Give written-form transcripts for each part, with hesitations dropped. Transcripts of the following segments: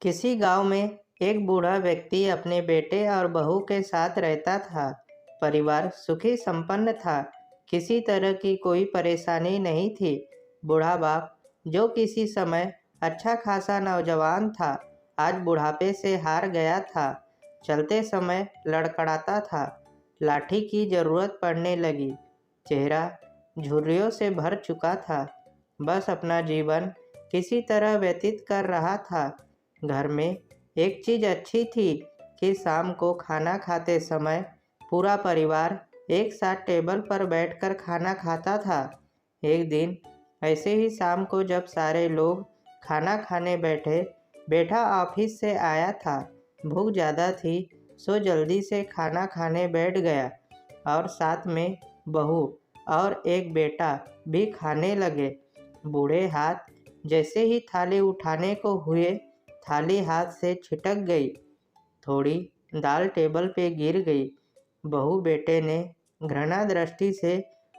किसी गांव में एक बूढ़ा व्यक्ति अपने बेटे और बहू के साथ रहता था। परिवार सुखी संपन्न था। किसी तरह की कोई परेशानी नहीं थी। बूढ़ा बाप, जो किसी समय अच्छा खासा नौजवान था, आज बुढ़ापे से हार गया था। चलते समय लड़खड़ाता था। लाठी की जरूरत पड़ने लगी। चेहरा झुर्रियों से भर चुका था। बस अपना जीवन किसी तरह व्यतीत कर रहा था। घर में एक चीज़ अच्छी थी कि शाम को खाना खाते समय पूरा परिवार एक साथ टेबल पर बैठकर खाना खाता था। एक दिन ऐसे ही शाम को जब सारे लोग खाना खाने बैठे, बेटा ऑफिस से आया था। भूख ज़्यादा थी, सो जल्दी से खाना खाने बैठ गया और साथ में बहू और एक बेटा भी खाने लगे। बूढ़े हाथ जैसे ही थाली उठाने को हुए, थाली हाथ से छिटक गई। थोड़ी दाल टेबल पे गिर गई। बहू बेटे ने घृणा दृष्टि से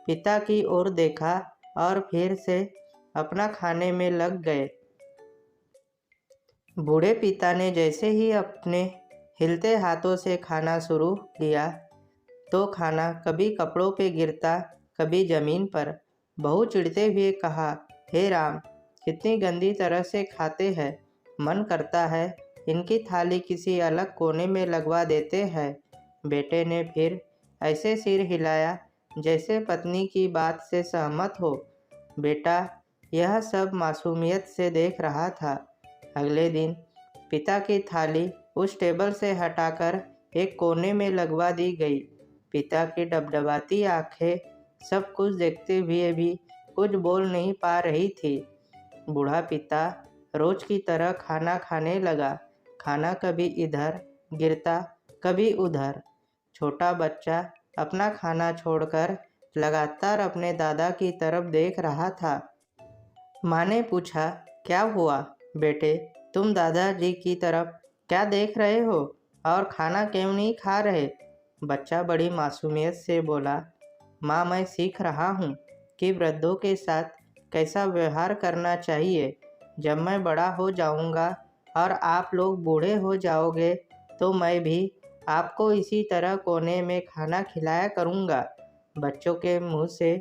पिता की ओर देखा और फिर से अपना खाने में लग गए। बूढ़े पिता ने जैसे ही अपने हिलते हाथों से खाना शुरू किया तो खाना कभी कपड़ों पे गिरता, कभी जमीन पर। बहू चिढ़ते हुए कहा, हे राम, कितनी गंदी तरह से खाते हैं। मन करता है इनकी थाली किसी अलग कोने में लगवा देते हैं। बेटे ने फिर ऐसे सिर हिलाया जैसे पत्नी की बात से सहमत हो। बेटा यह सब मासूमियत से देख रहा था। अगले दिन पिता की थाली उस टेबल से हटाकर एक कोने में लगवा दी गई। पिता की डबडबाती आंखें सब कुछ देखते हुए भी कुछ बोल नहीं पा रही थी। बूढ़ा पिता रोज की तरह खाना खाने लगा। खाना कभी इधर गिरता, कभी उधर। छोटा बच्चा अपना खाना छोड़कर लगातार अपने दादा की तरफ देख रहा था। माँ ने पूछा, क्या हुआ बेटे, तुम दादाजी की तरफ क्या देख रहे हो और खाना क्यों नहीं खा रहे? बच्चा बड़ी मासूमियत से बोला, माँ, मैं सीख रहा हूँ कि वृद्धों के साथ कैसा व्यवहार करना चाहिए। जब मैं बड़ा हो जाऊँगा और आप लोग बूढ़े हो जाओगे तो मैं भी आपको इसी तरह कोने में खाना खिलाया करूँगा। बच्चों के मुँह से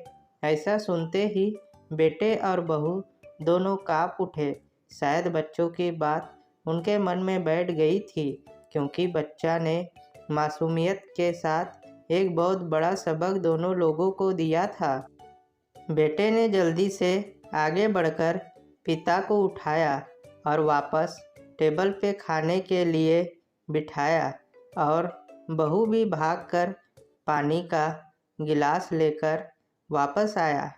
ऐसा सुनते ही बेटे और बहू दोनों काँप उठे। शायद बच्चों की बात उनके मन में बैठ गई थी, क्योंकि बच्चा ने मासूमियत के साथ एक बहुत बड़ा सबक दोनों लोगों को दिया था। बेटे ने जल्दी से आगे बढ़कर पिता को उठाया और वापस टेबल पे खाने के लिए बिठाया, और बहू भी भागकर पानी का गिलास लेकर वापस आया।